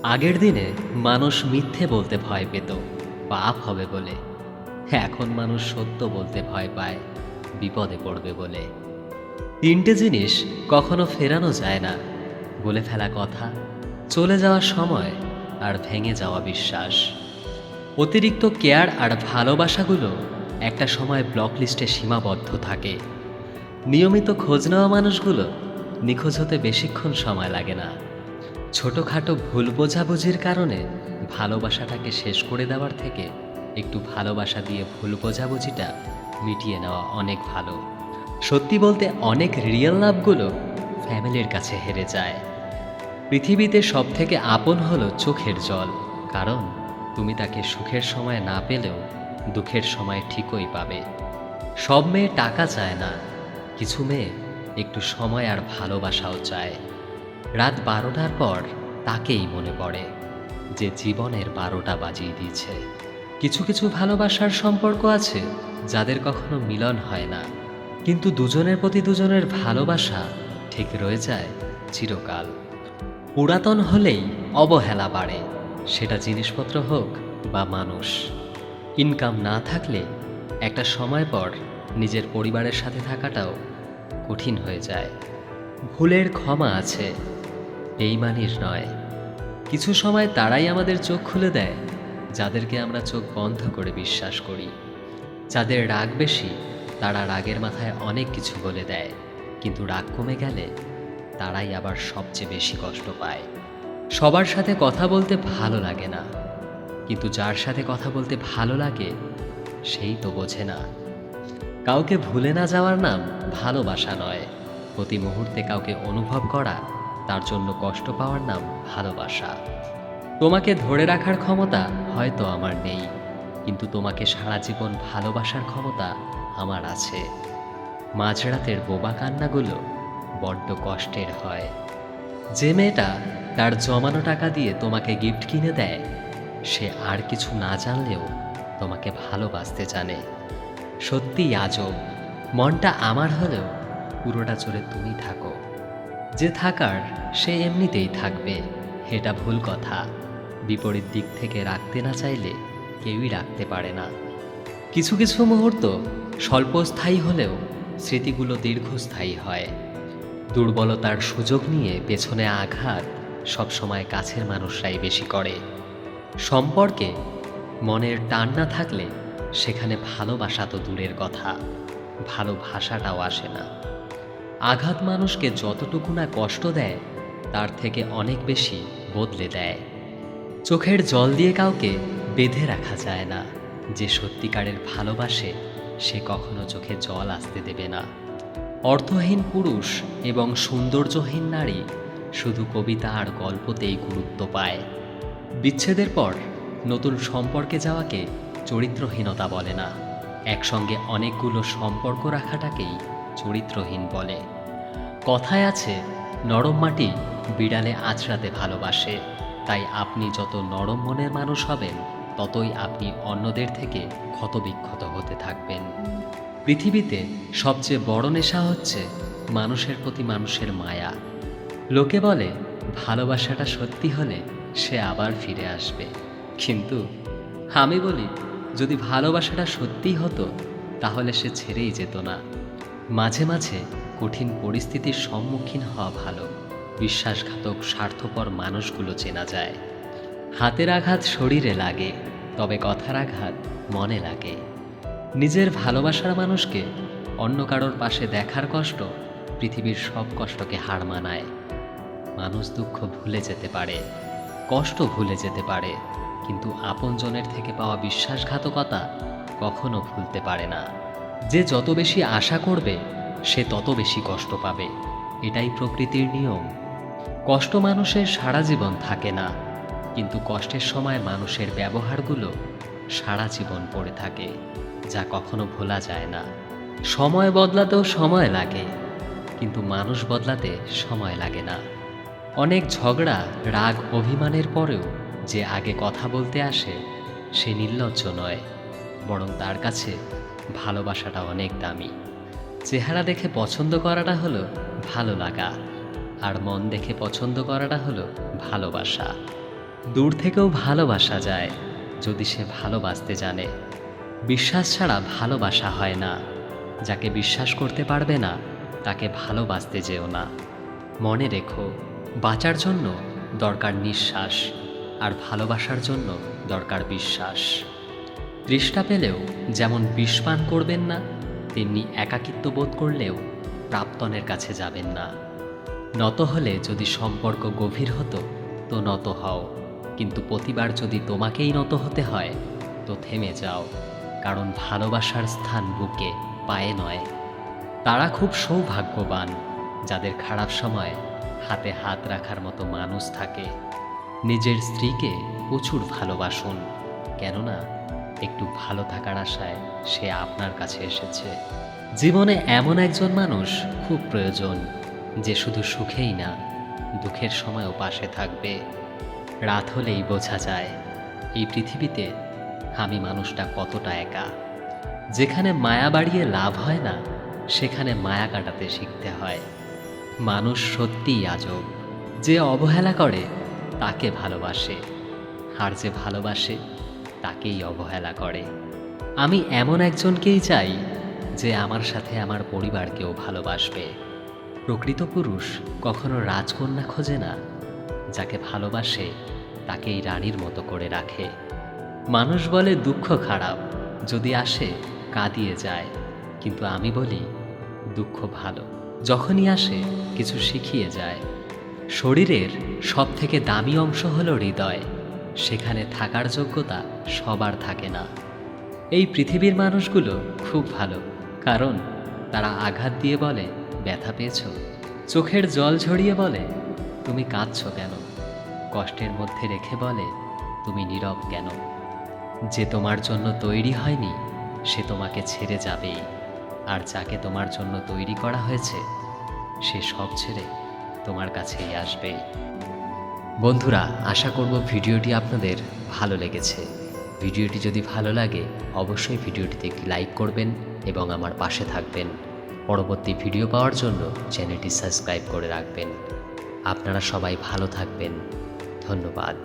আগের দিনে মানুষ মিথ্যে বলতে ভয় পেত পাপ হবে বলে। এখন মানুষ সত্য বলতে ভয় পায় বিপদে পড়বে বলে। তিনটে জিনিস কখনো ফেরানো যায় না: বলে ফেলা কথা, চলে যাওয়ার সময়, আর ভেঙে যাওয়া বিশ্বাস। অতিরিক্ত কেয়ার আর ভালোবাসাগুলো একটা সময় ব্লক লিস্টে সীমাবদ্ধ থাকে। নিয়মিত খোঁজ নেওয়া মানুষগুলো নিখোঁজ হতে বেশিক্ষণ সময় লাগে না। ছোটোখাটো ভুল বোঝাবুঝির কারণে ভালোবাসাটাকে শেষ করে দেওয়ার থেকে একটু ভালোবাসা দিয়ে ভুল বোঝাবুঝিটা মিটিয়ে নেওয়া অনেক ভালো। সত্যি বলতে অনেক রিয়েল লাভগুলো ফ্যামিলির কাছে হেরে যায়। পৃথিবীতে সবথেকে আপন হলো চোখের জল, কারণ তুমি তাকে সুখের সময় না পেলেও দুঃখের সময় ঠিকই পাবে। সব মেয়ে টাকা চায় না, কিছু মেয়ে একটু সময় আর ভালোবাসাও চায়। রাত 12টার পর তাকেই মনে পড়ে যে জীবনের 12টা বাজিয়ে দিয়েছে। কিছু কিছু ভালোবাসার সম্পর্ক আছে যাদের কখনো মিলন হয় না, কিন্তু দুজনের প্রতি দুজনের ভালোবাসা ঠিক রয়ে যায় চিরকাল। পুরাতন হলেই অবহেলা বাড়ে, সেটা জিনিসপত্র হোক বা মানুষ। ইনকাম না থাকলে একটা সময় পর নিজের পরিবারের সাথে থাকাটাও কঠিন হয়ে যায়। ভুলের ক্ষমা আছে, বেইমানির নয়। কিছু সময় তারাই আমাদের চোখ খুলে দেয় যাদেরকে আমরা চোখ বন্ধ করে বিশ্বাস করি। যাদের রাগ বেশি তারা রাগের মাথায় অনেক কিছু বলে দেয়, কিন্তু রাগ কমে গেলে তারাই আবার সবচেয়ে বেশি কষ্ট পায়। সবার সাথে কথা বলতে ভালো লাগে না, কিন্তু যার সাথে কথা বলতে ভালো লাগে সেই তো বোঝে না। কাউকে ভুলে না যাওয়ার নাম ভালোবাসা নয়। প্রতি মুহূর্তে কাউকে অনুভব করা, তার জন্য কষ্ট পাওয়ার নাম ভালোবাসা। তোমাকে ধরে রাখার ক্ষমতা হয়তো আমার নেই, কিন্তু তোমাকে সারা জীবন ভালোবাসার ক্ষমতা আমার আছে। মাঝরাতের বোবা কান্নাগুলো বড্ড কষ্টের হয়। যে মেয়েটা তার জমানো টাকা দিয়ে তোমাকে গিফট কিনে দেয়, সে আর কিছু না জানলেও তোমাকে ভালোবাসতে জানে। সত্যি আজব, মনটা আমার হলেও পুরোটা চলে তুমি থাকো। যে থাকার সে এমনিতেই থাকবে, এটা ভুল কথা। বিপরীত দিক থেকে রাখতে না চাইলে কেউই রাখতে পারে না। কিছু কিছু মুহূর্ত স্বল্পস্থায়ী হলেও স্মৃতিগুলো দীর্ঘস্থায়ী হয়। দুর্বলতার সুযোগ নিয়ে পেছনে আঘাত সবসময় কাছের মানুষরাই বেশি করে। সম্পর্কে মনের টান না থাকলে সেখানে ভালোবাসা তো দূরের কথা, ভালোবাসাটাও আসে না। আঘাত মানুষকে যতটুকু না কষ্ট দেয় তার থেকে অনেক বেশি বদলে দেয়। চোখের জল দিয়ে কাউকে বেঁধে রাখা যায় না। যে সত্যিকারের ভালোবাসে সে কখনো চোখে জল আসতে দেবে না। অর্থহীন পুরুষ এবং সৌন্দর্যহীন নারী শুধু কবিতা আর গল্পতেই গুরুত্ব পায়। বিচ্ছেদের পর নতুন সম্পর্কে যাওয়াকে চরিত্রহীনতা বলে না, একসঙ্গে অনেকগুলো সম্পর্ক রাখাটাকেই চরিত্রহীন বলে। কথায় আছে, নরম মাটি বিড়ালে আঁচড়াতে ভালোবাসে। তাই আপনি যত নরম মনের মানুষ হবেন ততই আপনি অন্যদের থেকে ক্ষতবিক্ষত হতে থাকবেন। পৃথিবীতে সবচেয়ে বড় নেশা হচ্ছে মানুষের প্রতি মানুষের মায়া। লোকে বলে ভালোবাসাটা সত্যি হলে সে আবার ফিরে আসবে, কিন্তু আমি বলি যদি ভালোবাসাটা সত্যিই হতো তাহলে সে ছেড়েই যেত না। মাঝে মাঝে কঠিন পরিস্থিতির সম্মুখীন হওয়া ভালো। বিশ্বাসঘাতক স্বার্থপর মানুষগুলো চেনা যায়। হাতের আঘাত শরীরে লাগে, তবে কথার আঘাত মনে লাগে। নিজের ভালোবাসার মানুষকে অন্য কারোর পাশে দেখার কষ্ট পৃথিবীর সব কষ্টকে হার মানায়। মানুষ দুঃখ ভুলে যেতে পারে, কষ্ট ভুলে যেতে পারে, কিন্তু আপনজনের থেকে পাওয়া বিশ্বাসঘাতকতা কখনো ভুলতে পারে না। যে যত বেশি আশা করবে সে তত বেশি কষ্ট পাবে, এটাই প্রকৃতির নিয়ম। কষ্ট মানুষের সারা জীবন থাকে না, কিন্তু কষ্টের সময় মানুষের ব্যবহারগুলো সারা জীবন পড়ে থাকে, যা কখনো ভোলা যায় না। সময় বদলাতেও সময় লাগে, কিন্তু মানুষ বদলাতে সময় লাগে না। অনেক ঝগড়া, রাগ, অভিমানের পরেও যে আগে কথা বলতে আসে সে নির্লজ্জ নয়, বরং তার কাছে ভালোবাসাটা অনেক দামি। চেহারা দেখে পছন্দ করাটা হলো ভালো লাগা, আর মন দেখে পছন্দ করাটা হলো ভালোবাসা। দূর থেকেও ভালোবাসা যায় যদি সে ভালোবাসতে জানে। বিশ্বাস ছাড়া ভালোবাসা হয় না। যাকে বিশ্বাস করতে পারবে না তাকে ভালোবাসতে যেও না। মনে রেখো, বাঁচার জন্য দরকার নিঃশ্বাস, আর ভালোবাসার জন্য দরকার বিশ্বাস। তৃষ্ণা পেলেও যেমন বিষ পান করবেন না, তেমনি একাকিত্ব বোধ করলেও প্রাক্তনের কাছে যাবেন না। নত হলে যদি সম্পর্ক গভীর হতো তো নত হও, কিন্তু প্রতিবার যদি তোমাকেই নত হতে হয় তো থেমে যাও, কারণ ভালোবাসার স্থান বুকে, পায়ে নয়। তারা খুব সৌভাগ্যবান যাদের খারাপ সময় হাতে হাত রাখার মতো মানুষ থাকে। নিজের স্ত্রীকে প্রচুর ভালোবাসুন, কেননা একটু ভালো থাকার আশায় সে আপনার কাছে এসেছে। জীবনে এমন একজন মানুষ খুব প্রয়োজন, যে শুধু সুখেই না, দুঃখের সময়ও পাশে থাকবে। রাত হলেই বোঝা যায় এই পৃথিবীতে আমি মানুষটা কতটা একা। যেখানে মায়া বাড়িয়ে লাভ হয় না, সেখানে মায়া কাটাতে শিখতে হয়। মানুষ সত্যিই আজব, যে অবহেলা করে তাকে ভালোবাসে, আর যে ভালোবাসে তাকেই অবহেলা করে। আমি এমন একজনকেই চাই যে আমার সাথে আমার পরিবারকেও ভালোবাসবে। প্রকৃত পুরুষ কখনো রাজকন্যা খোঁজে না, যাকে ভালোবাসে তাকেই রানীর মতো করে রাখে। মানুষ বলে দুঃখ খারাপ, যদি আসে কাঁদিয়ে যায়, কিন্তু আমি বলি দুঃখ ভালো, যখনই আসে কিছু শিখিয়ে যায়। শরীরের সবথেকে দামি অংশ হলো হৃদয়, সেখানে থাকার যোগ্যতা সবার থাকে না। এই পৃথিবীর মানুষগুলো খুব ভালো, কারণ তারা আঘাত দিয়ে বলে ব্যথা পেয়েছো, চোখের জল ঝরিয়ে বলে তুমি কাঁদছো কেন, কষ্টের মধ্যে রেখে বলে তুমি নীরব কেন। যে তোমার জন্য তৈরি হয়নি সে তোমাকে ছেড়ে যাবেই, আর যাকে তোমার জন্য তৈরি করা হয়েছে সে সব ছেড়ে তোমার কাছেই আসবে। বন্ধুরা, আশা করব ভিডিওটি আপনাদের ভালো লেগেছে। ভিডিওটি যদি ভালো লাগে অবশ্যই ভিডিওটিতে একটি লাইক করবেন এবং আমার পাশে থাকবেন। পরবর্তী ভিডিও পাওয়ার জন্য চ্যানেলটি সাবস্ক্রাইব করে রাখবেন। আপনারা সবাই ভালো থাকবেন। ধন্যবাদ।